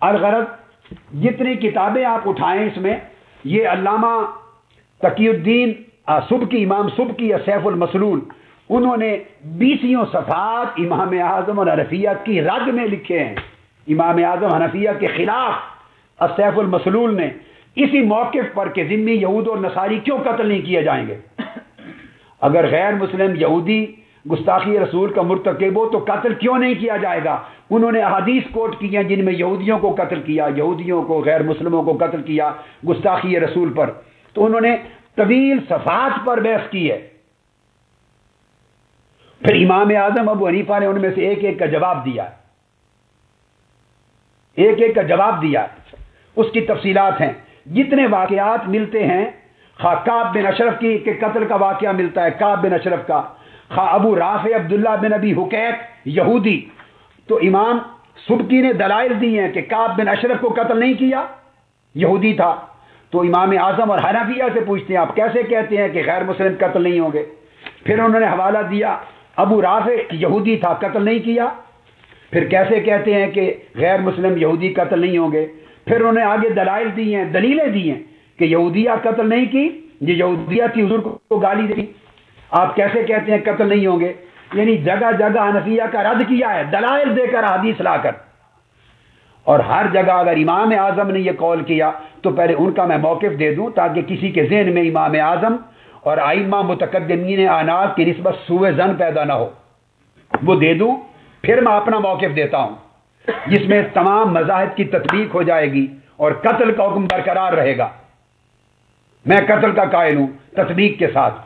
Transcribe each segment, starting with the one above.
الغرض جتنی کتابیں آپ اٹھائیں اس میں یہ علامہ تقی الدین سبکی، امام سبکی یا سیف المسلول، انہوں نے 20 صفحات امام اعظم اور حنفیہ کی رد میں لکھے ہیں۔ امام اعظم حنفیہ کے خلاف سیف المسلول نے اسی موقف پر کہ ذمی یہود اور نصاری کیوں قتل نہیں کیے جائیں گے، اگر غیر مسلم یہودی گستاخی رسول کا مرتکب ہو تو قتل کیوں نہیں کیا جائے گا۔ انہوں نے احادیث کوٹ کی ہیں جن میں یہودیوں کو قتل کیا، یہودیوں کو، غیر مسلموں کو قتل کیا گستاخی رسول پر، تو انہوں نے طویل صفحات پر بحث کی ہے۔ پھر امام اعظم ابو حنیفہ نے ان میں سے ایک ایک کا جواب دیا، ایک ایک کا جواب دیا، اس کی تفصیلات ہیں۔ جتنے واقعات ملتے ہیں، خواہ کعب بن اشرف کی کہ قتل کا واقعہ ملتا ہے، کعب بن اشرف کا، خواہ ابو رافع عبداللہ بن ابی حقیق یہودی، تو امام سبکی نے دلائل دی ہیں کہ کعب بن اشرف کو قتل نہیں کیا، یہودی تھا۔ تو امام اعظم اور حنفیہ سے پوچھتے ہیں آپ کیسے کہتے ہیں کہ غیر مسلم قتل نہیں ہوں گے؟ پھر انہوں نے حوالہ دیا ابو رافع یہودی تھا، قتل نہیں کیا، پھر کیسے کہتے ہیں کہ غیر مسلم یہودی قتل نہیں ہوں گے؟ پھر انہوں نے آگے دلائل دی ہیں، دلیلیں دی ہیں کہ یہودیہ قتل نہیں کی، یہ یہودیہ تھی، حضور کو گالی دی، آپ کیسے کہتے ہیں قتل نہیں ہوں گے؟ یعنی جگہ جگہ حنفیہ کا رد کیا ہے، دلائل دے کر، حدیث لا کر۔ اور ہر جگہ اگر امام اعظم نے یہ قول کیا تو پہلے ان کا میں موقف دے دوں تاکہ کسی کے ذہن میں امام اعظم اور ائمہ متقدمین اعناف کی نسبت سوء ظن پیدا نہ ہو، وہ دے دوں، پھر میں اپنا موقف دیتا ہوں جس میں تمام مذاہب کی تطبیق ہو جائے گی اور قتل کا حکم برقرار رہے گا۔ میں قتل کا قائل ہوں تطبیق کے ساتھ،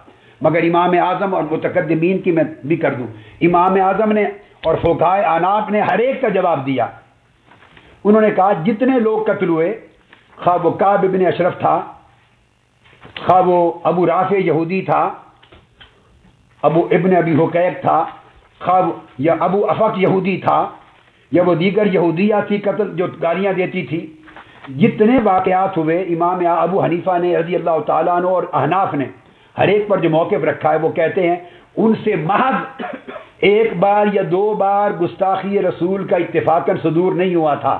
مگر امام اعظم اور متقدمین کی میں بھی کر دوں۔ امام اعظم نے اور فقہائے اعناف نے ہر ایک کا جواب دیا۔ انہوں نے کہا جتنے لوگ قتل ہوئے، خواہ وہ کعب ابن اشرف تھا، خواہ وہ ابو رافع یہودی تھا، ابو ابن ابی حقیق تھا، خواہ یا ابو افق یہودی تھا، یا وہ دیگر یہودیہ تھی قتل جو گالیاں دیتی تھی، جتنے واقعات ہوئے امام ابو حنیفہ نے رضی اللہ تعالیٰ عنہ اور احناف نے ہر ایک پر جو موقف رکھا ہے، وہ کہتے ہیں ان سے محض ایک بار یا 2 بار گستاخی رسول کا اتفاقاً صدور نہیں ہوا تھا۔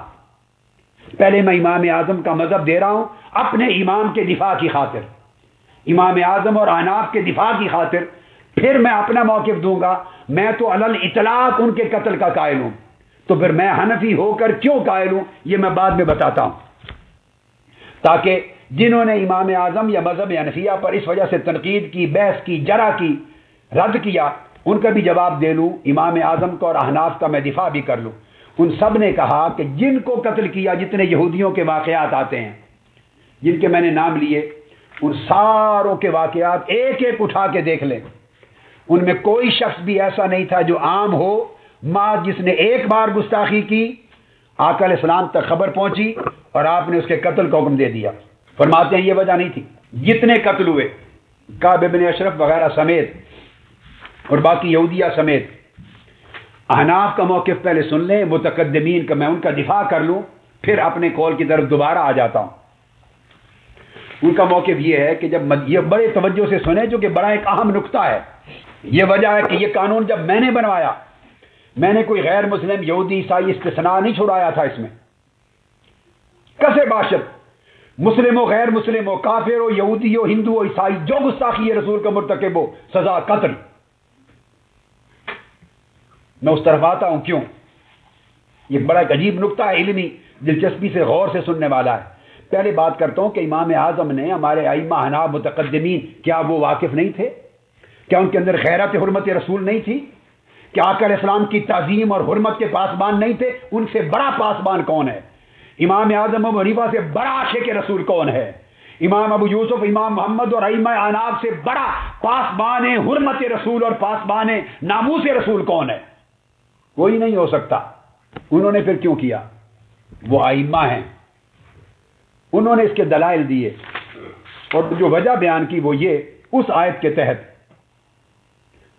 پہلے میں امام اعظم کا مذہب دے رہا ہوں اپنے امام کے دفاع کی خاطر، امام اعظم اور احناف کے دفاع کی خاطر، پھر میں اپنا موقف دوں گا۔ میں تو علی الاطلاق ان کے قتل کا قائل ہوں، تو پھر میں حنفی ہو کر کیوں قائل ہوں یہ میں بعد میں بتاتا ہوں، تاکہ جنہوں نے امام اعظم یا مذہب حنفیہ پر اس وجہ سے تنقید کی، بحث کی، جرح کی، رد کیا، ان کا بھی جواب دے لوں، امام اعظم کا اور احناف کا میں دفاع بھی کر لوں۔ ان سب نے کہا کہ جن کو قتل کیا، جتنے یہودیوں کے واقعات آتے ہیں جن کے میں نے نام لیے، ان ساروں کے واقعات ایک ایک اٹھا کے دیکھ لیں، ان میں کوئی شخص بھی ایسا نہیں تھا جو عام ہو، جس نے ایک بار گستاخی کی، آقا علیہ السلام تک خبر پہنچی اور آپ نے اس کے قتل کا حکم دے دیا۔ فرماتے ہیں یہ وجہ نہیں تھی، جتنے قتل ہوئے کعب بن اشرف وغیرہ سمیت اور باقی یہودیہ سمیت۔ احناف کا موقف پہلے سن لیں، متقدمین کا میں ان کا دفاع کر لوں، پھر اپنے قول کی طرف دوبارہ آ جاتا ہوں۔ ان کا موقف یہ ہے کہ جب یہ بڑے توجہ سے سنیں جو کہ بڑا ایک اہم نقطہ ہے، یہ وجہ ہے کہ یہ قانون جب میں نے بنوایا، میں نے کوئی غیر مسلم یہودی عیسائی استثناء نہیں چھڑایا تھا، اس میں کسے باشد، مسلم ہو، غیر مسلم ہو، کافر ہو، یہودی ہو، ہندو ہو، عیسائی، جو گستاخی رسول کا مرتکب ہو سزا قتل۔ میں اس طرف آتا ہوں کیوں، یہ بڑا ایک عجیب نقطہ ہے، علمی دلچسپی سے غور سے سننے والا ہے۔ پہلے بات کرتا ہوں کہ امام اعظم نے، ہمارے ائمہ احناف متقدمین، کیا وہ واقف نہیں تھے؟ کیا ان کے اندر غیرت حرمت رسول نہیں تھی؟ کیا آقا علیہ السلام کی تعظیم اور حرمت کے پاسبان نہیں تھے؟ ان سے بڑا پاسبان کون ہے؟ امام اعظم ابو حنیفہ سے بڑا عاشق رسول کون ہے؟ امام ابو یوسف، امام محمد اور ائمہ احناف سے بڑا پاسبان حرمت رسول اور پاسبان ناموس رسول کون ہے؟ کوئی نہیں ہو سکتا۔ انہوں نے پھر کیوں کیا؟ وہ ائمہ ہیں، انہوں نے اس کے دلائل دیے، اور جو وجہ بیان کی وہ یہ، اس آیت کے تحت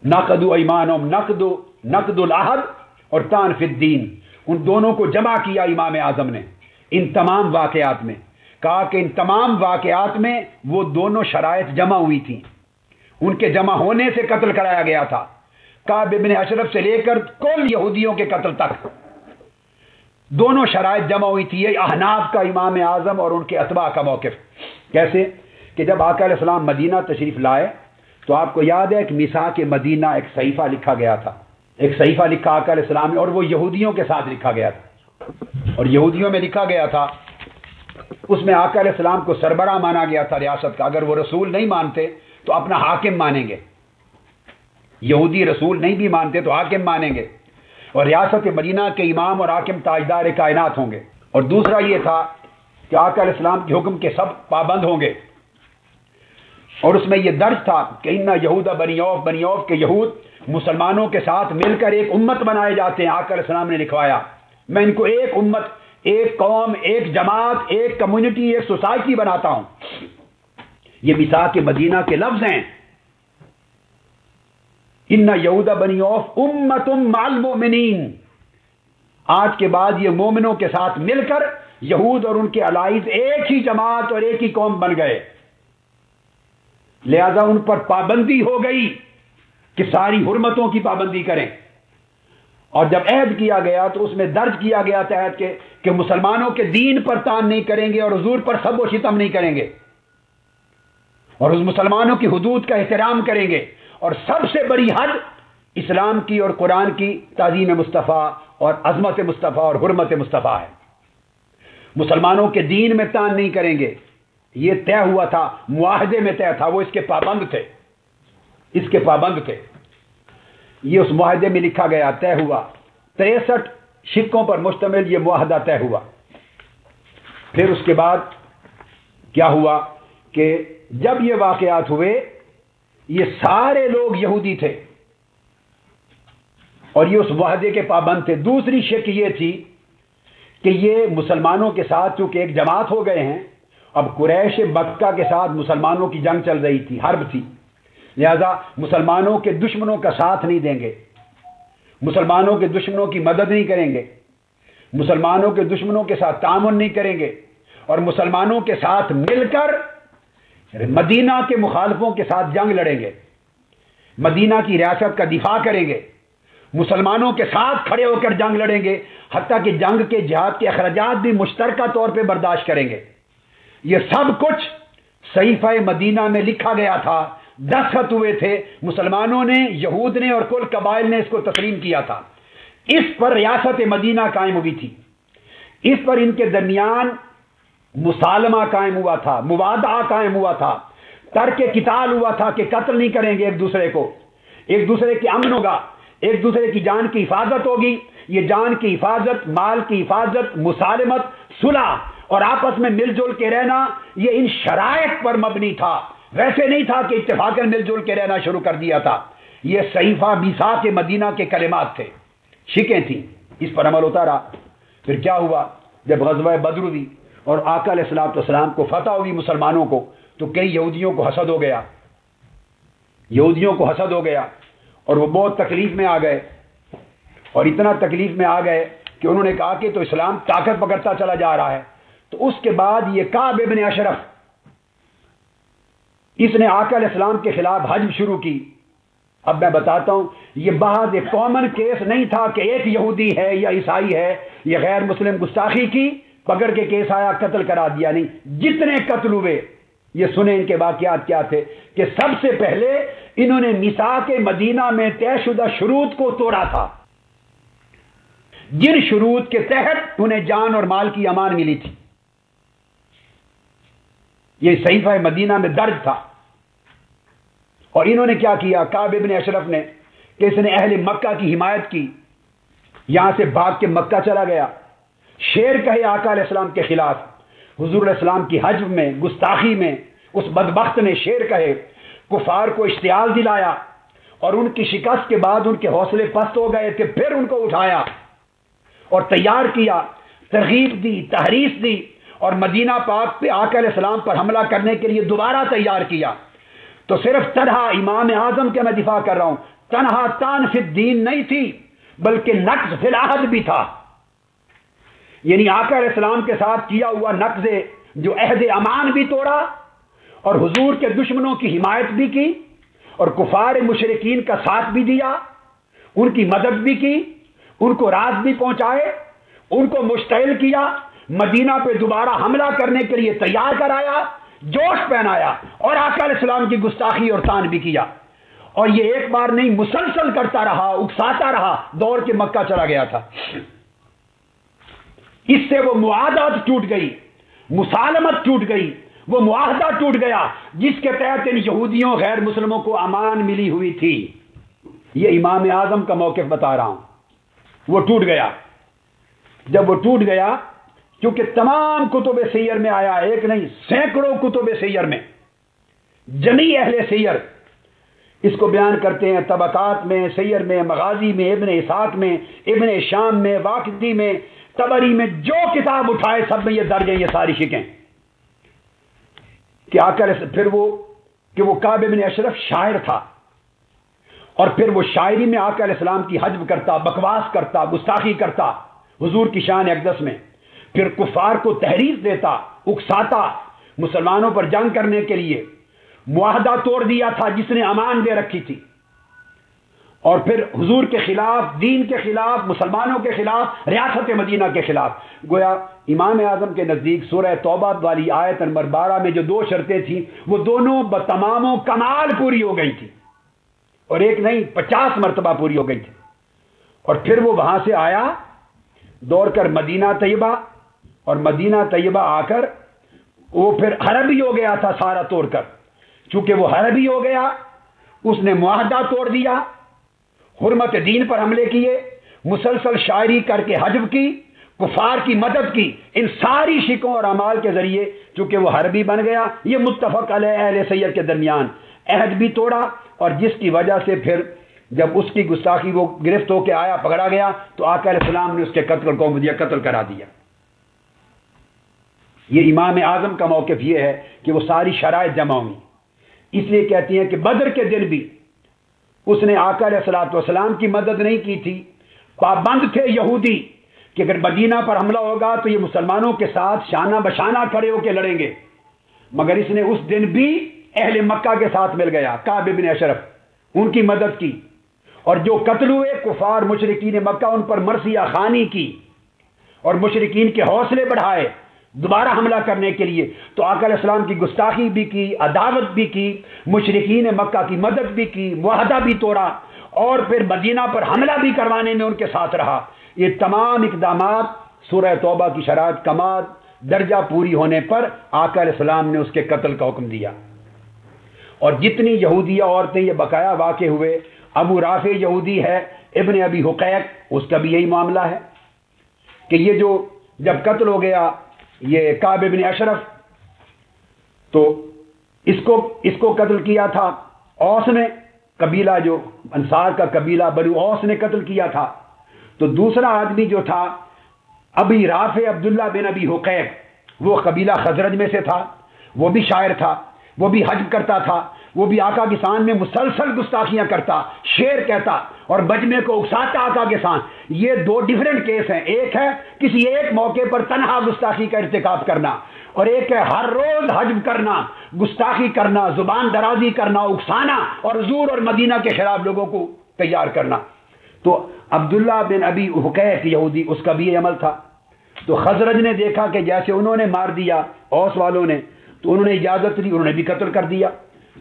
نقضوا ایمانہم، نقض العہد اور طعن فی الدین، ان دونوں کو جمع کیا امام اعظم نے ان تمام واقعات میں، کہا کہ ان تمام واقعات میں وہ دونوں شرائط جمع ہوئی تھیں، ان کے جمع ہونے سے قتل کرایا گیا تھا، کعب بن اشرف سے لے کر کل یہودیوں کے قتل تک۔ دونوں شرائط جمع ہوئی تھی، یہ احناف کا امام اعظم اور ان کے اتباع کا موقف۔ کیسے کہ جب آقا علیہ السلام مدینہ تشریف لائے تو آپ کو یاد ہے کہ میثاق مدینہ ایک صحیفہ لکھا گیا تھا، ایک صحیفہ لکھا آقا علیہ السلام نے، اور وہ یہودیوں کے ساتھ لکھا گیا تھا، اور یہودیوں میں لکھا گیا تھا، اس میں آقا علیہ السلام کو سربراہ مانا گیا تھا ریاست کا۔ اگر وہ رسول نہیں مانتے تو اپنا حاکم مانیں گے، یہودی رسول نہیں بھی مانتے تو حاکم مانیں گے، اور ریاست مدینہ کے امام اور حاکم تاجدار کائنات ہوں گے۔ اور دوسرا یہ تھا کہ آقا علیہ السلام کے حکم کے سب پابند ہوں گے، اور اس میں یہ درج تھا کہ ان یہود بنی عوف کے یہود مسلمانوں کے ساتھ مل کر ایک امت بنائے جاتے ہیں۔ آقا علیہ السلام نے لکھوایا میں ان کو ایک امت، ایک قوم، ایک جماعت، ایک کمیونٹی، ایک سوسائٹی بناتا ہوں۔ یہ میثاق مدینہ کے لفظ ہیں، ان یہود بنی عوف امت مع المؤمنین، آج کے بعد یہ مومنوں کے ساتھ مل کر یہود اور ان کے الائز ایک ہی جماعت اور ایک ہی قوم بن گئے، لہذا ان پر پابندی ہو گئی کہ ساری حرمتوں کی پابندی کریں۔ اور جب عہد کیا گیا تو اس میں درج کیا گیا تھا عہد کہ مسلمانوں کے دین پر تان نہیں کریں گے اور حضور پر سب و شتم نہیں کریں گے، اور اس مسلمانوں کی حدود کا احترام کریں گے، اور سب سے بڑی حد اسلام کی اور قرآن کی تعظیم مصطفیٰ اور عظمت مصطفیٰ اور حرمت مصطفیٰ ہے۔ مسلمانوں کے دین میں تان نہیں کریں گے، یہ طے ہوا تھا، معاہدے میں طے تھا، وہ اس کے پابند تھے، اس کے پابند تھے، یہ اس معاہدے میں لکھا گیا، طے ہوا، 63 شقوں پر مشتمل یہ معاہدہ طے ہوا۔ پھر اس کے بعد کیا ہوا کہ جب یہ واقعات ہوئے، یہ سارے لوگ یہودی تھے اور یہ اس معاہدے کے پابند تھے۔ دوسری شق یہ تھی کہ یہ مسلمانوں کے ساتھ چونکہ ایک جماعت ہو گئے ہیں، اب قریش مکہ کے ساتھ مسلمانوں کی جنگ چل رہی تھی، حرب تھی، لہذا مسلمانوں کے دشمنوں کا ساتھ نہیں دیں گے، مسلمانوں کے دشمنوں کی مدد نہیں کریں گے، مسلمانوں کے دشمنوں کے ساتھ تعاون نہیں کریں گے، اور مسلمانوں کے ساتھ مل کر مدینہ کے مخالفوں کے ساتھ جنگ لڑیں گے، مدینہ کی ریاست کا دفاع کریں گے، مسلمانوں کے ساتھ کھڑے ہو کر جنگ لڑیں گے، حتیٰ کہ جنگ کے جہاد کے اخراجات بھی مشترکہ طور پہ برداشت کریں گے۔ یہ سب کچھ صحیفہ مدینہ میں لکھا گیا تھا، دستخط ہوئے تھے، مسلمانوں نے، یہود نے اور کل قبائل نے اس کو تسلیم کیا تھا۔ اس پر ریاست مدینہ قائم ہوئی تھی، اس پر ان کے درمیان مسالمہ قائم ہوا تھا، موادعہ قائم ہوا تھا، ترک قتال ہوا تھا کہ قتل نہیں کریں گے ایک دوسرے کو، ایک دوسرے کی امن ہوگا، ایک دوسرے کی جان کی حفاظت ہوگی، یہ جان کی حفاظت، مال کی حفاظت، مسالمت، صلح اور آپس میں مل جل کے رہنا، یہ ان شرائط پر مبنی تھا، ویسے نہیں تھا کہ اتفاقاً مل جل کے رہنا شروع کر دیا تھا۔ یہ صحیفہ میثاق مدینہ کے کلمات تھے، شکیں تھیں، اس پر عمل ہوتا رہا۔ پھر کیا ہوا، جب غزوہ بدر ہوئی اور آقا علیہ السلام کو فتح ہوئی مسلمانوں کو، تو کئی یہودیوں کو حسد ہو گیا، یہودیوں کو حسد ہو گیا، اور وہ بہت تکلیف میں آ گئے، اور اتنا تکلیف میں آ گئے کہ انہوں نے کہا کہ تو اسلام طاقت پکڑتا چلا جا رہا ہے۔ تو اس کے بعد یہ کعب ابن اشرف، اس نے آقا علیہ السلام کے خلاف حجب شروع کی۔ اب میں بتاتا ہوں، یہ بہت ایک کامن کیس نہیں تھا کہ ایک یہودی ہے یا عیسائی ہے، یہ غیر مسلم گستاخی کی، پکڑ کے کیس آیا، قتل کرا دیا، نہیں، جتنے قتل ہوئے یہ سنیں ان کے واقعات کیا تھے کہ سب سے پہلے انہوں نے میثاق مدینہ میں طے شدہ شروط کو توڑا تھا، جن شروط کے تحت انہیں جان اور مال کی امان ملی تھی، یہ صحیفہ مدینہ میں درج تھا۔ اور انہوں نے کیا کیا، کعب ابن اشرف نے، کہ اس نے اہل مکہ کی حمایت کی، یہاں سے بھاگ کے مکہ چلا گیا، شعر کہے آقا علیہ السلام کے خلاف، حضور علیہ السلام کی حجب میں، گستاخی میں، اس بدبخت نے شعر کہے، کفار کو اشتعال دلایا، اور ان کی شکست کے بعد ان کے حوصلے پست ہو گئے تھے، پھر ان کو اٹھایا اور تیار کیا، ترغیب دی، تحریص دی، اور مدینہ پاک پہ آقا علیہ السلام پر حملہ کرنے کے لیے دوبارہ تیار کیا۔ تو صرف تنہا امام اعظم کے میں دفاع کر رہا ہوں، تنہا تان فی الدین نہیں تھی، بلکہ نقض فی العہد بھی تھا، یعنی آقا علیہ السلام کے ساتھ کیا ہوا نقض جو عہد امان بھی توڑا، اور حضور کے دشمنوں کی حمایت بھی کی، اور کفار مشرکین کا ساتھ بھی دیا، ان کی مدد بھی کی، ان کو راز بھی پہنچائے، ان کو مشتعل کیا، مدینہ پہ دوبارہ حملہ کرنے کے لیے تیار کرایا، جوش پہنایا، اور آقا علیہ السلام کی گستاخی اور طعن بھی کیا. اور یہ ایک بار نہیں، مسلسل کرتا رہا، اکساتا رہا، دوڑ کے مکہ چلا گیا تھا. اس سے وہ معاہدات ٹوٹ گئی، مسالمت ٹوٹ گئی، وہ معاہدہ ٹوٹ گیا جس کے تحت ان یہودیوں غیر مسلموں کو امان ملی ہوئی تھی. یہ امام اعظم کا موقف بتا رہا ہوں. وہ ٹوٹ گیا. جب وہ ٹوٹ گیا، کیونکہ تمام کتب سیر میں آیا، ایک نہیں سینکڑوں کتب سیر میں، جمی اہل سیر اس کو بیان کرتے ہیں، طبقات میں، سیر میں، مغازی میں، ابن اسحاق میں، ابن شام میں، واقدی میں، طبری میں، جو کتاب اٹھائے سب میں یہ درج ہیں، یہ ساری شکیں کہ پھر وہ کعب بن اشرف شاعر تھا، اور پھر وہ شاعری میں آقا علیہ السلام کی حجب کرتا، بکواس کرتا، گستاخی کرتا حضور کی شان اقدس میں، پھر کفار کو تحریض دیتا، اکساتا، مسلمانوں پر جنگ کرنے کے لیے. معاہدہ توڑ دیا تھا جس نے امان دے رکھی تھی، اور پھر حضور کے خلاف، دین کے خلاف، مسلمانوں کے خلاف، ریاست مدینہ کے خلاف. گویا امام اعظم کے نزدیک سورہ توبہ والی آیت نمبر 12 میں جو 2 شرطیں تھیں وہ دونوں بتمام و کمال پوری ہو گئی تھی، اور ایک نہیں 50 مرتبہ پوری ہو گئی تھی. اور پھر وہ وہاں سے آیا دوڑ کر مدینہ طیبہ، اور مدینہ طیبہ آ کر وہ پھر حربی ہو گیا تھا سارا توڑ کر. چونکہ وہ حربی ہو گیا، اس نے معاہدہ توڑ دیا، حرمت دین پر حملے کیے، مسلسل شاعری کر کے حجب کی، کفار کی مدد کی. ان ساری شکوں اور اعمال کے ذریعے چونکہ وہ حربی بن گیا، یہ متفق علیہ اہل سیر کے درمیان عہد بھی توڑا، اور جس کی وجہ سے پھر جب اس کی گستاخی وہ گرفت ہو کے آیا، پکڑا گیا، تو آقا علیہ السلام نے اس کے قتل کو قتل کرا دیا. یہ امام اعظم کا موقف یہ ہے کہ وہ ساری شرائط جمع ہوئی. اس لیے کہتی ہیں کہ بدر کے دن بھی اس نے آقا علیہ الصلوۃ والسلام کی مدد نہیں کی تھی. پابند تھے یہودی کہ اگر مدینہ پر حملہ ہوگا تو یہ مسلمانوں کے ساتھ شانہ بشانہ کھڑے ہو کے لڑیں گے، مگر اس نے اس دن بھی اہل مکہ کے ساتھ مل گیا، کعب بن اشرف، ان کی مدد کی، اور جو قتل ہوئے کفار مشرکین مکہ ان پر مرثیہ خوانی کی اور مشرکین کے حوصلے بڑھائے دوبارہ حملہ کرنے کے لیے. تو آقا علیہ السلام کی گستاخی بھی کی، عداوت بھی کی، مشرکین مکہ کی مدد بھی کی، معاہدہ بھی توڑا، اور پھر مدینہ پر حملہ بھی کروانے میں ان کے ساتھ رہا. یہ تمام اقدامات سورہ توبہ کی شرائط کمال درجہ پوری ہونے پر آقا علیہ السلام نے اس کے قتل کا حکم دیا. اور جتنی یہودیہ عورتیں یہ بقایا واقع ہوئے، ابو رافع یہودی ہے، ابن ابی حقیق، اس کا بھی یہی معاملہ ہے کہ یہ جو جب قتل ہو گیا یہ کعب بن اشرف، تو اس کو قتل کیا تھا اوس نے، قبیلہ جو انصار کا قبیلہ بنو اوس نے قتل کیا تھا. تو دوسرا آدمی جو تھا ابی رافع عبداللہ بن ابی حقیق، وہ قبیلہ خزرج میں سے تھا، وہ بھی شاعر تھا، وہ بھی حج کرتا تھا، وہ بھی آقا کی شان میں مسلسل گستاخیاں کرتا، شعر کہتا اور بجمے کو اکساتا آقا کے شان. یہ 2 ڈیفرنٹ کیس ہیں. ایک ہے کسی ایک موقع پر تنہا گستاخی کا ارتکاب کرنا، اور ایک ہے ہر روز حجب کرنا، گستاخی کرنا، زبان درازی کرنا، اکسانا، اور حضور اور مدینہ کے خلاف لوگوں کو تیار کرنا. تو عبداللہ بن ابی حقیق یہودی، اس کا بھی یہ عمل تھا. تو خزرج نے دیکھا کہ جیسے انہوں نے مار دیا اوس والوں نے، تو انہوں نے اجازت دی، انہوں نے بھی قتل کر دیا.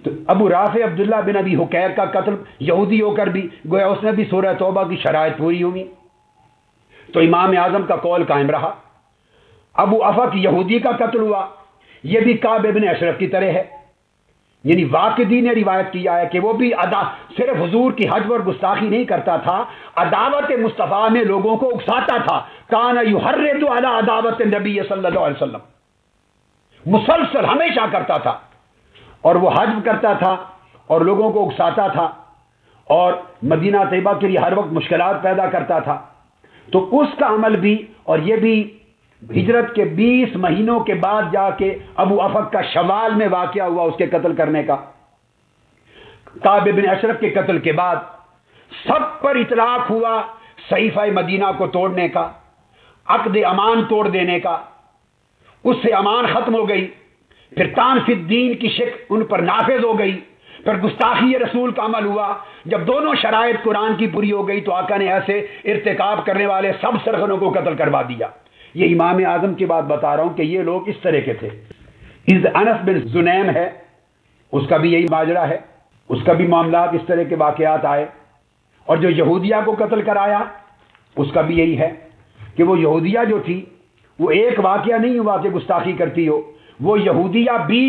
تو ابو رافع عبداللہ بن ابی حقیق کا قتل یہودی ہو کر بھی گویا اس نے بھی سورہ توبہ کی شرائط پوری ہوئی. تو امام اعظم کا قول قائم رہا. ابو افق یہودی کا قتل ہوا، یہ بھی کعب بن اشرف کی طرح ہے. یعنی واقدی نے روایت کیا ہے کہ وہ بھی صرف حضور کی حجب اور گستاخی نہیں کرتا تھا، عداوت مصطفیٰ میں لوگوں کو اکساتا تھا. کان یحرض علی عداوت النبی صلی اللہ علیہ وسلم، مسلسل ہمیشہ کرتا تھا، اور وہ حجب کرتا تھا اور لوگوں کو اکساتا تھا، اور مدینہ طیبہ کے لیے ہر وقت مشکلات پیدا کرتا تھا. تو اس کا عمل بھی، اور یہ بھی ہجرت کے 20 مہینوں کے بعد جا کے ابو افق کا شوال میں واقعہ ہوا اس کے قتل کرنے کا. کعب بن اشرف کے قتل کے بعد سب پر اطلاق ہوا صحیفہ مدینہ کو توڑنے کا، عقد امان توڑ دینے کا. اس سے امان ختم ہو گئی. پھر تان فی الدین کی شک ان پر نافذ ہو گئی. پھر گستاخی رسول کا عمل ہوا. جب دونوں شرائط قرآن کی پوری ہو گئی تو آقا نے ایسے ارتکاب کرنے والے سب سرغنوں کو قتل کروا دیا. یہ امام اعظم کی بات بتا رہا ہوں کہ یہ لوگ اس طرح کے تھے. انس بن زنیم ہے، اس کا بھی یہی ماجرا ہے، اس کا بھی معاملات اس طرح کے واقعات آئے. اور جو یہودیہ کو قتل کرایا اس کا بھی یہی ہے کہ وہ یہودیہ جو تھی وہ ایک واقعہ نہیں ہوا کہ گستاخی کرتی ہو، وہ یہودیہ بھی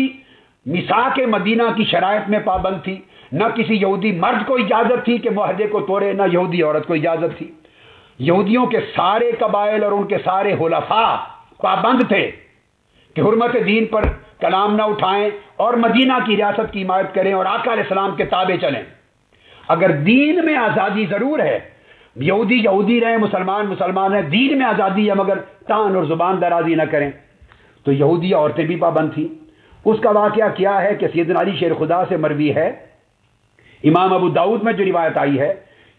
میثاق مدینہ کی شرائط میں پابند تھی. نہ کسی یہودی مرد کو اجازت تھی کہ معاہدے کو توڑے، نہ یہودی عورت کو اجازت تھی. یہودیوں کے سارے قبائل اور ان کے سارے حلفاء پابند تھے کہ حرمت دین پر کلام نہ اٹھائیں اور مدینہ کی ریاست کی حمایت کریں اور آقا علیہ السلام کے تابع چلیں. اگر دین میں آزادی ضرور ہے، یہودی یہودی رہیں، مسلمان مسلمان رہیں، دین میں آزادی ہے مگر تان اور زبان درازی نہ کریں، تو یہودی عورتیں بھی پابند تھیں. اس کا واقعہ کیا ہے کہ سیدنا علی شیر خدا سے مروی ہے، امام ابو داؤد میں جو روایت آئی ہے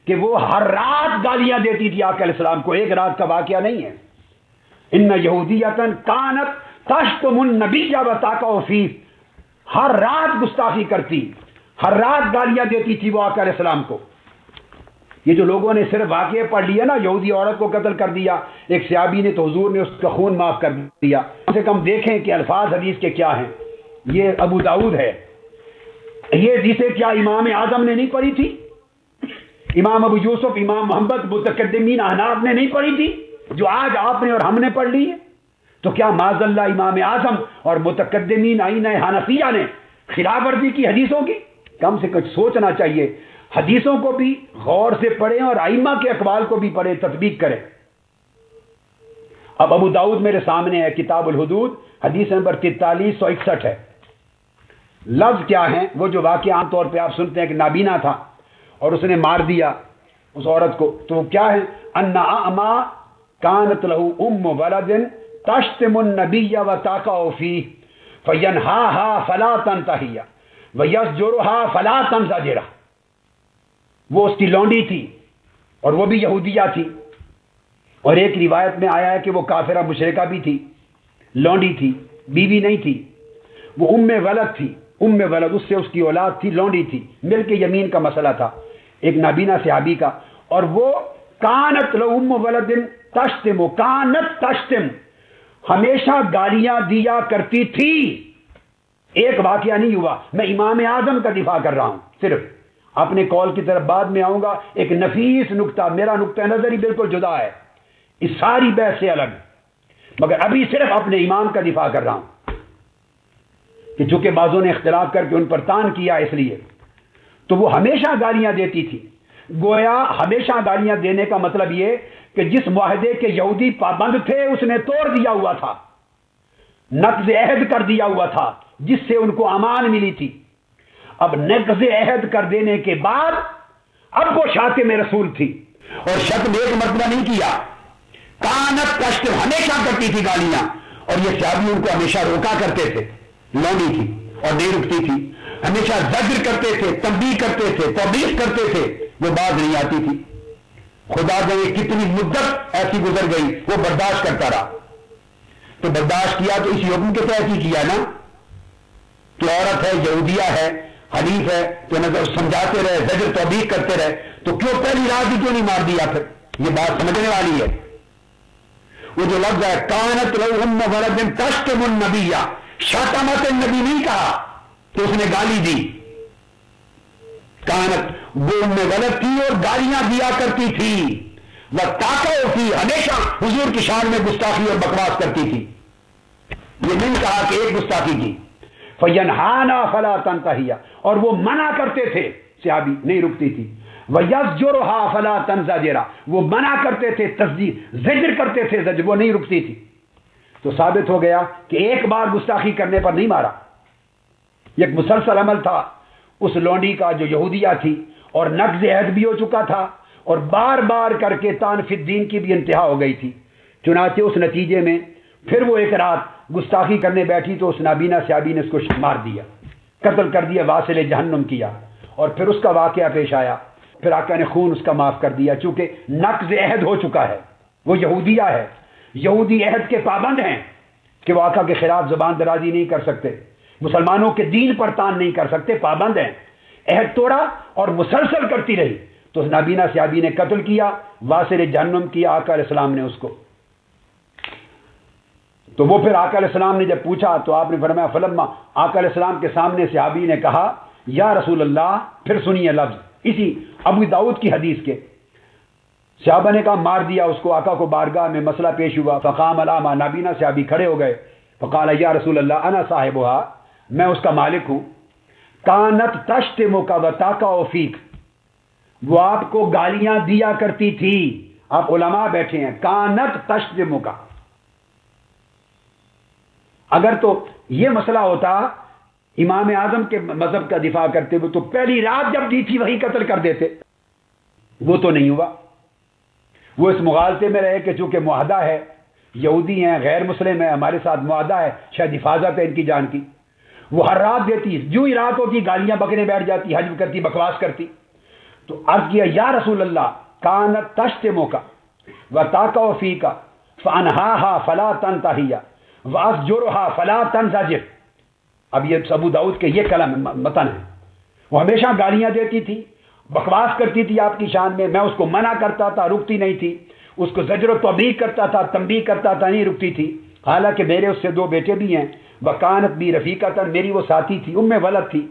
کہ وہ ہر رات گالیاں دیتی تھی آقا علیہ السلام کو. ایک رات کا واقعہ نہیں ہے. ان یہودیتن کانت تشتم النبی وتقع فیہ، ہر رات گستاخی کرتی، ہر رات گالیاں دیتی تھی وہ آقا علیہ السلام کو. یہ جو لوگوں نے صرف واقعے پڑھ لیا نا، یہودی عورت کو قتل کر دیا، ایک صحابی نے تو حضور نے اس کا خون معاف کر دیا. کم سے کم دیکھیں کہ الفاظ حدیث کے کیا ہیں. یہ ابو داؤد ہے. یہ حدیثیں کیا امام اعظم نے نہیں پڑھی تھی؟ امام ابو یوسف، امام محمد، متقدمین احناف نے نہیں پڑھی تھی جو آج آپ نے اور ہم نے پڑھ لی ہے؟ تو کیا معاذ اللہ امام اعظم اور متقدمین ائمہ حنفیہ نے خلاف ورزی کی حدیثوں کی؟ کم سے کم سوچنا چاہیے. حدیثوں کو بھی غور سے پڑھیں اور ائمہ کے اقوال کو بھی پڑھیں، تطبیق کریں. اب ابو داؤد میرے سامنے ہے، کتاب الحدود، حدیث نمبر 4361 ہے. لفظ کیا ہیں؟ وہ جو واقعہ عام طور پہ آپ سنتے ہیں کہ نابینا تھا اور اس نے مار دیا اس عورت کو، تو کیا ہے؟ ان اعما کانت له ام ولد تشتم النبی وتقع فیہ فینہاها فلا تنتہی ویزجرها فلا تنزجرہ. وہ اس کی لونڈی تھی اور وہ بھی یہودیہ تھی. اور ایک روایت میں آیا ہے کہ وہ کافرہ مشرکہ بھی تھی، لونڈی تھی، بیوی نہیں تھی. وہ ام ولد تھی، ام ولد اس سے اس کی اولاد تھی، لونڈی تھی. مل کے یمین کا مسئلہ تھا ایک نابینا صحابی کا. اور وہ کانت لو ام ولد تشتم، کانت تشتم، ہمیشہ گالیاں دیا کرتی تھی. ایک واقعہ نہیں ہوا. میں امام اعظم کا دفاع کر رہا ہوں صرف. اپنے کال کی طرف بعد میں آؤں گا. ایک نفیس نقطہ، میرا نقطہ نظر ہی بالکل جدا ہے اس ساری بحث سے الگ، مگر ابھی صرف اپنے امام کا دفاع کر رہا ہوں کہ چونکہ بعضوں نے اختلاف کر کے ان پر تان کیا اس لیے. تو وہ ہمیشہ گالیاں دیتی تھی. گویا ہمیشہ گالیاں دینے کا مطلب یہ کہ جس معاہدے کے یہودی پابند تھے اس نے توڑ دیا ہوا تھا، نقض عہد کر دیا ہوا تھا جس سے ان کو امان ملی تھی. اب نقض عہد کر دینے کے بعد اب وہ شاتم رسول تھی اور شتم ایک مرتبہ نہیں کیا، کانت کشت ہمیشہ کرتی تھی گالیاں. اور یہ صحابی ان کو ہمیشہ روکا کرتے تھے، لونڈی تھی اور نہیں رکتی تھی. ہمیشہ زجر کرتے تھے، تنبیہ کرتے تھے، توبیخ کرتے تھے، وہ باز نہیں آتی تھی. خدا جانے کتنی مدت ایسی گزر گئی، وہ برداشت کرتا رہا. تو برداشت کیا تو اسی حکم کے تحت ہی کیا نا کہ عورت ہے، یہودیہ ہے، حلیف ہے، تو نظر سمجھاتے رہے، زجر توبیخ کرتے رہے. تو کیوں پہلی رات ہی کیوں نہیں مار دیا؟ پھر یہ بات سمجھنے والی ہے. وہ جو لفظ ہے کانت لو ام ولد تشتم النبی، شتمت النبی نہیں کہا تو اس نے گالی دی. کانت وہ ام ولد تھی اور گالیاں دیا کرتی تھی. وہ تاقع تھی، ہمیشہ حضور کی شان میں گستاخی اور بکواس کرتی تھی. یہ نہیں کہا کہ ایک گستاخی کی. فینہانا فلا تنتہی، اور وہ منع کرتے تھے، صحابی نہیں رکتی تھی. وَيَزْجُرُهَا فَلَا تَنزَجِرَ، وہ منع کرتے تھے، زجر کرتے تھے، زجر وہ نہیں رکتی تھی. تو ثابت ہو گیا کہ ایک بار گستاخی کرنے پر نہیں مارا. ایک مسلسل عمل تھا اس لونڈی کا جو یہودیہ تھی اور نقض عہد بھی ہو چکا تھا اور بار بار کر کے طعن فی الدین کی بھی انتہا ہو گئی تھی. چنانچہ اس نتیجے میں پھر وہ ایک رات گستاخی کرنے بیٹھی تو اس نابینا صحابی نے اس کو مار دیا، قتل کر دیا، واصل جہنم کیا. اور پھر اس کا واقعہ پیش آیا، پھر آقا نے خون اس کا معاف کر دیا چونکہ نقض عہد ہو چکا ہے. وہ یہودیہ ہے، یہودی عہد کے پابند ہیں کہ وہ آقا کے خلاف زبان درازی نہیں کر سکتے، مسلمانوں کے دین پر تان نہیں کر سکتے، پابند ہیں. عہد توڑا اور مسلسل کرتی رہی تو اس نابینا صحابی نے قتل کیا، واصل جہنم کیا آقا علیہ السلام نے اس کو۔ تو وہ پھر آقا علیہ السلام نے جب پوچھا تو آپ نے فرمایا فلما، آقا علیہ السلام کے سامنے صحابی نے کہا یا رسول اللہ، پھر سنیے لفظ اسی ابو داؤد کی حدیث کے، صحابہ نے کہا مار دیا اس کو، آقا کو بارگاہ میں مسئلہ پیش ہوا، فقام علامہ، نابینا صحابی کھڑے ہو گئے، فقال یا رسول اللہ انا صاحبها، میں اس کا مالک ہوں، کانت تشتمک وتقع فیک، وہ آپ کو گالیاں دیا کرتی تھی، آپ علماء بیٹھے ہیں، کانت تشتمک، اگر تو یہ مسئلہ ہوتا امام اعظم کے مذہب کا دفاع کرتے ہوئے تو پہلی رات جب دی تھی وہی قتل کر دیتے، وہ تو نہیں ہوا، وہ اس مغالطے میں رہے کہ چونکہ معاہدہ ہے، یہودی ہیں، غیر مسلم ہیں، ہمارے ساتھ معاہدہ ہے، شاید حفاظت ہے ان کی جان کی، وہ ہر رات دیتی، جو ہی رات ہوتی گالیاں بکنے بیٹھ جاتی، حجم کرتی، بکواس کرتی۔ تو عرض کیا یا رسول اللہ کانت تشتمک وتقع فیک فانہاہا فلا تنتہی واسجرہا فلا تنزجر۔ اب یہ ابو داؤد کے یہ کلام متن ہے، وہ ہمیشہ گالیاں دیتی تھی، بکواس کرتی تھی آپ کی شان میں اس کو منع کرتا تھا، رکتی نہیں تھی، اس کو زجر و توبیخ کرتا تھا، تنبیہ کرتا تھا، نہیں رکتی تھی، حالانکہ میرے اس سے 2 بیٹے بھی ہیں، وکانت بی رفیقۃ، میری وہ ساتھی تھی، ولد تھی،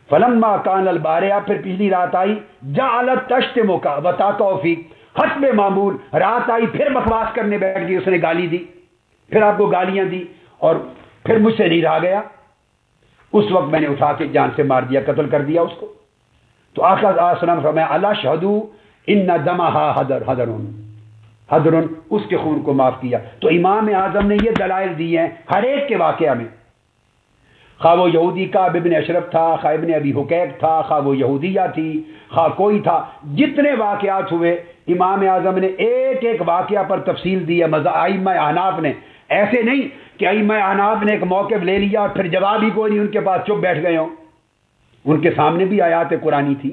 فلما کان البارحہ، پھر پچھلی رات آئی، جعلت تشتمک وتقع فیک، حسب معمول، رات آئی پھر بکواس کرنے بیٹھ گئی، اس نے گالی دی، پھر آپ کو گالیاں دی، اور پھر مجھ سے نہیں رہا گیا، اس وقت میں نے اٹھا کے جان سے مار دیا، قتل کر دیا اس کو۔ تو آقا صلی اللہ علیہ وسلم فرمایا اللہ شہدو ان دمہا حدرن، اس کے خون کو معاف کیا۔ تو امام اعظم نے یہ دلائل دی ہیں ہر ایک کے واقعہ میں، خواہ وہ یہودی کا ابن اشرف تھا، خواہ ابن ابی حقیق تھا، خواہ وہ یہودیہ تھی، خواہ کوئی تھا، جتنے واقعات ہوئے امام اعظم نے ایک ایک واقعہ پر تفصیل دی ہے۔ ائمہ احناف نے ایسے نہیں کہ ائمہ احناف نے ایک موقف لے لیا اور پھر جواب ہی کوئی نہیں، ان کے پاس چپ بیٹھ گئے ہوں، ان کے سامنے بھی آیات قرآنی تھی،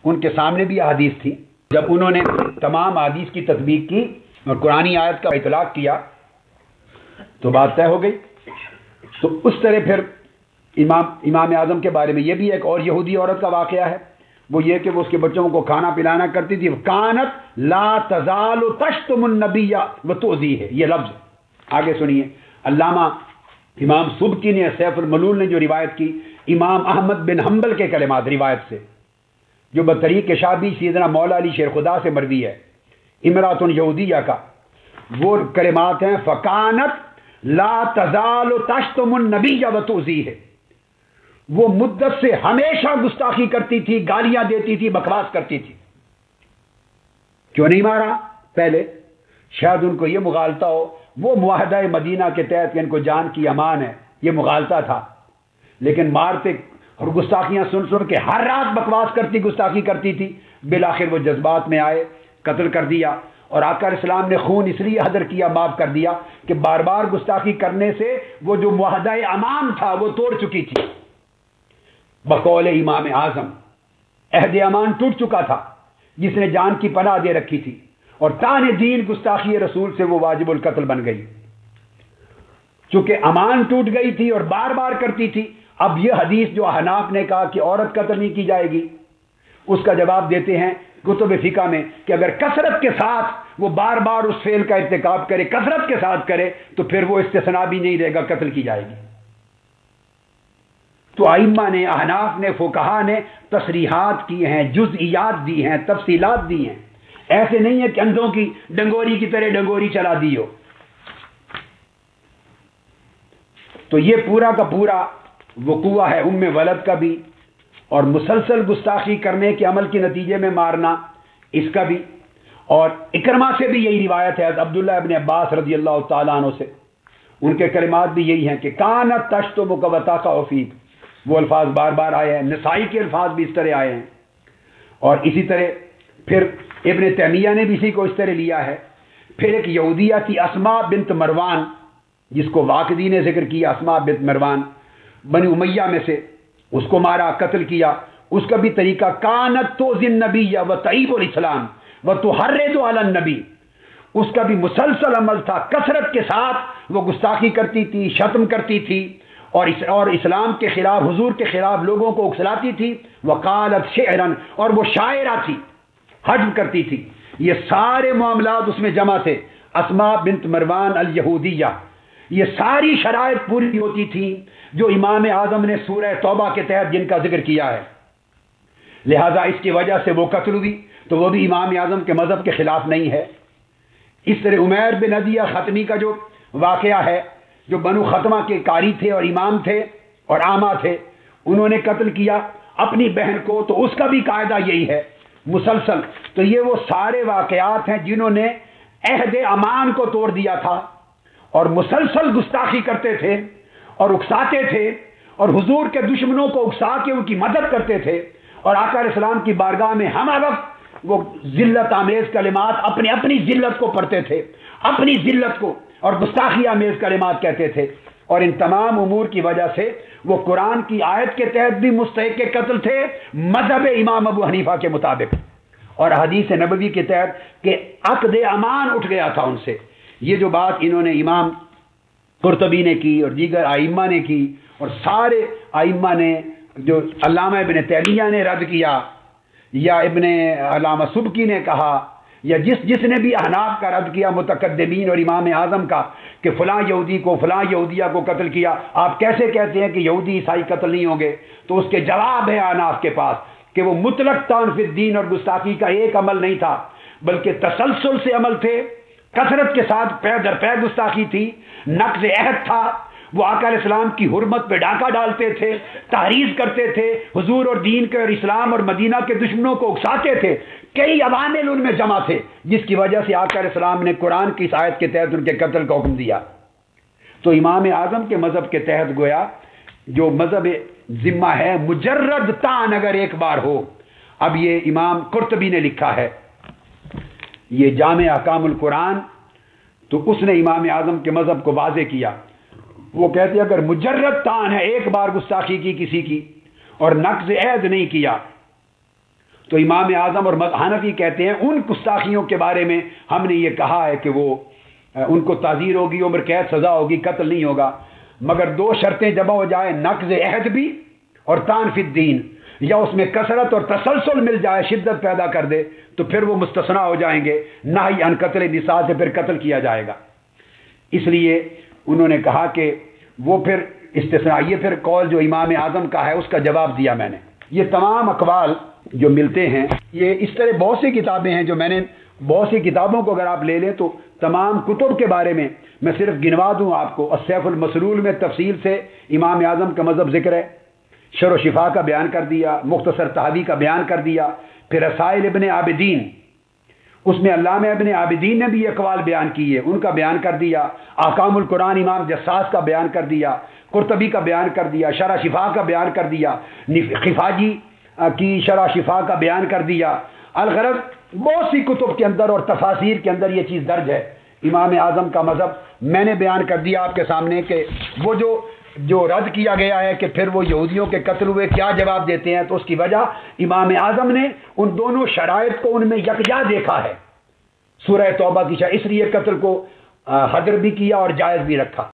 ان کے سامنے بھی احادیث تھی، جب انہوں نے تمام احادیث کی تطبیق کی اور قرآنی آیت کا اطلاق کیا تو بات طے ہو گئی۔ تو اس طرح پھر امام اعظم کے بارے میں یہ بھی ایک اور یہودی عورت کا واقعہ ہے، وہ یہ کہ وہ اس کے بچوں کو کھانا پلانا کرتی تھی، کانت لا تزال تشتم النبی وتؤذیہ، یہ لفظ آگے سنیے۔ علامہ امام سبکی نے سیف الملول نے جو روایت کی، امام احمد بن حنبل کے کلمات روایت سے، جو بطریق شابی سیدنا مولا علی شیر خدا سے مروی ہے، امرات یہودیہ کا، وہ کلمات ہیں فکانت لا تزال تشتم النبی وتؤذیہ، وہ مدت سے ہمیشہ گستاخی کرتی تھی، گالیاں دیتی تھی، بکواس کرتی تھی۔ کیوں نہیں مارا پہلے؟ شاید ان کو یہ مغالطہ ہو، وہ معاہدہ مدینہ کے تحت ان کو جان کی امان ہے، یہ مغالطہ تھا، لیکن مارتے اور گستاخیاں سن سن کے ہر رات بکواس کرتی، گستاخی کرتی تھی، بالآخر وہ جذبات میں آئے، قتل کر دیا۔ اور آقا علیہ السلام نے خون اس لیے حضر کیا، معاف کر دیا کہ بار بار گستاخی کرنے سے وہ جو معاہدہ امان تھا وہ توڑ چکی تھی۔ بقول امام اعظم عہد امان ٹوٹ چکا تھا، جس نے جان کی پناہ دے رکھی تھی، اور تان دین گستاخی رسول سے وہ واجب القتل بن گئی، چونکہ امان ٹوٹ گئی تھی اور بار بار کرتی تھی۔ اب یہ حدیث جو احناف نے کہا کہ عورت قتل نہیں کی جائے گی، اس کا جواب دیتے ہیں کتب فقہ میں کہ اگر کثرت کے ساتھ وہ بار بار اس فعل کا ارتکاب کرے، کثرت کے ساتھ کرے، تو پھر وہ استثناء بھی نہیں رہے گا، قتل کی جائے گی۔ تو ائمہ نے، احناف نے، فقہا نے تصریحات کی ہیں، جزئیات دی ہیں، تفصیلات دی ہیں، ایسے نہیں ہے کہ اندھوں کی ڈنگوری کی طرح ڈنگوری چلا دی ہو۔ تو یہ پورا کا پورا وقوع ہے ولد کا بھی، اور مسلسل گستاخی کرنے کے عمل کے نتیجے میں مارنا اس کا بھی۔ اور اکرمہ سے بھی یہی روایت ہے، عبداللہ ابن عباس رضی اللہ تعالیٰ عنہ سے، ان کے کلمات بھی یہی ہیں کہ کانت تشتمک وتقع فیک، وہ الفاظ بار بار آئے ہیں، نسائی کے الفاظ بھی اس طرح آئے ہیں۔ اور اسی طرح پھر ابن تیمیہ نے بھی اسی کو اس طرح لیا ہے۔ پھر ایک یہودیہ تھی اسماء بنت مروان، جس کو واقدی نے ذکر کیا، اسماء بنت مروان بنی امیہ میں سے، اس کو مارا، قتل کیا۔ اس کا بھی طریقہ کانت تؤذی النبی وتعیب الاسلام وتحرض علی النبی، اس کا بھی مسلسل عمل تھا، کثرت کے ساتھ وہ گستاخی کرتی تھی، شتم کرتی تھی، اور اسلام کے خلاف، حضور کے خلاف لوگوں کو اکسلاتی تھی، وقالت شعرا، اور وہ شاعرہ تھی، حجم کرتی تھی. یہ سارے معاملات اس میں جمع تھے. اسماء بنت مروان الیہودیہ، یہ ساری شرائط پوری ہوتی تھی جو امام اعظم نے سورہ توبہ کے تحت جن کا ذکر کیا ہے. لہذا اس کی وجہ سے وہ قتل ہوئی، تو وہ بھی امام اعظم کے مذہب کے خلاف نہیں ہے. اس طرح عمیر بن عدیہ ختمی کا جو واقعہ ہے، جو بنو ختمہ کے قاری تھے اور امام تھے اور عامہ تھے، انہوں نے قتل کیا اپنی بہن کو، تو اس کا بھی قاعدہ یہی ہے مسلسل. تو یہ وہ سارے واقعات ہیں جنہوں نے عہد امان کو توڑ دیا تھا اور مسلسل گستاخی کرتے تھے اور اکساتے تھے اور حضور کے دشمنوں کو اکسا کے ان کی مدد کرتے تھے، اور آقا علیہ السلام کی بارگاہ میں ہم وقت وہ ذلت آمیز کلمات اپنی ذلت کو پڑھتے تھے، اپنی ذلت کو، اور گستاخی آمیز کلمات کہتے تھے. اور ان تمام امور کی وجہ سے وہ قرآن کی آیت کے تحت بھی مستحق قتل تھے مذہب امام ابو حنیفہ کے مطابق، اور حدیث نبوی کے تحت کہ عقد امان اٹھ گیا تھا ان سے. یہ جو بات انہوں نے امام قرطبی نے کی اور دیگر ائمہ نے کی، اور سارے ائمہ نے، جو علامہ ابن تیمیہ نے رد کیا، یا ابن علامہ سبکی نے کہا، یا جس نے بھی احناف کا رد کیا متقدمین اور امام اعظم کا، کہ فلاں یہودی کو فلاں یہودیہ کو قتل کیا، آپ کیسے کہتے ہیں کہ یہودی عیسائی قتل نہیں ہوں گے؟ تو اس کے جواب ہے احناف کے پاس کہ وہ مطلق طعن فی الدین اور گستاخی کا ایک عمل نہیں تھا، بلکہ تسلسل سے عمل تھے، کثرت کے ساتھ پے در پے گستاخی تھی، نقض عہد تھا. وہ آقا علیہ السلام کی حرمت پہ ڈاکہ ڈالتے تھے، تحریض کرتے تھے، حضور اور دین کے اور اسلام اور مدینہ کے دشمنوں کو اکساتے تھے. کئی عوامل ان میں جمع تھے جس کی وجہ سے آقا علیہ السلام نے قرآن کی اس آیت کے تحت ان کے قتل کا حکم دیا. تو امام اعظم کے مذہب کے تحت گویا جو مذہب ذمہ ہے، مجرد طعن اگر ایک بار ہو. اب یہ امام قرطبی نے لکھا ہے یہ جامع احکام القرآن، تو اس نے امام اعظم کے مذہب کو واضح کیا. وہ کہتے ہیں اگر مجرد طعن ہے، ایک بار گستاخی کی کسی کی اور نقض عہد نہیں کیا، تو امام اعظم اور حنفی کہتے ہیں ان گستاخیوں کے بارے میں ہم نے یہ کہا ہے کہ وہ ان کو تعزیر ہوگی، عمر قید سزا ہوگی، قتل نہیں ہوگا، مگر دو شرطیں جمع ہو جائے، نقض عہد بھی اور طعن فی الدین، یا اس میں کثرت اور تسلسل مل جائے، شدت پیدا کر دے، تو پھر وہ مستثنا ہو جائیں گے، نہی عن قتل نساء سے پھر قتل کیا جائے گا. اس لیے انہوں نے کہا کہ وہ پھر استثناء، یہ پھر قول جو امام اعظم کا ہے اس کا جواب دیا میں نے. یہ تمام اقوال جو ملتے ہیں، یہ اس طرح بہت سی کتابیں ہیں جو میں نے، بہت سی کتابوں کو اگر آپ لے لیں تو تمام کتب کے بارے میں صرف گنوا دوں آپ کو. السیف المسلول میں تفصیل سے امام اعظم کا مذہب ذکر ہے، شرح و شفا کا بیان کر دیا، مختصر تحوی کا بیان کر دیا، پھر رسائل ابن عابدین، اس میں علامہ ابن عابدین نے بھی یہ اقوال بیان کیے، ان کا بیان کر دیا. احکام القرآن امام جساس کا بیان کر دیا، قرطبی کا بیان کر دیا، شرح شفا کا بیان کر دیا، خفاجی کی شرح شفا کا بیان کر دیا. الغرض بہت سی کتب کے اندر اور تفاسیر کے اندر یہ چیز درج ہے. امام اعظم کا مذہب میں نے بیان کر دیا آپ کے سامنے کہ وہ جو رد کیا گیا ہے کہ پھر وہ یہودیوں کے قتل ہوئے کیا جواب دیتے ہیں، تو اس کی وجہ امام اعظم نے ان دونوں شرائط کو ان میں یکجا دیکھا ہے. سورہ توبہ کی اس لیے قتل کو حضر بھی کیا اور جائز بھی رکھا.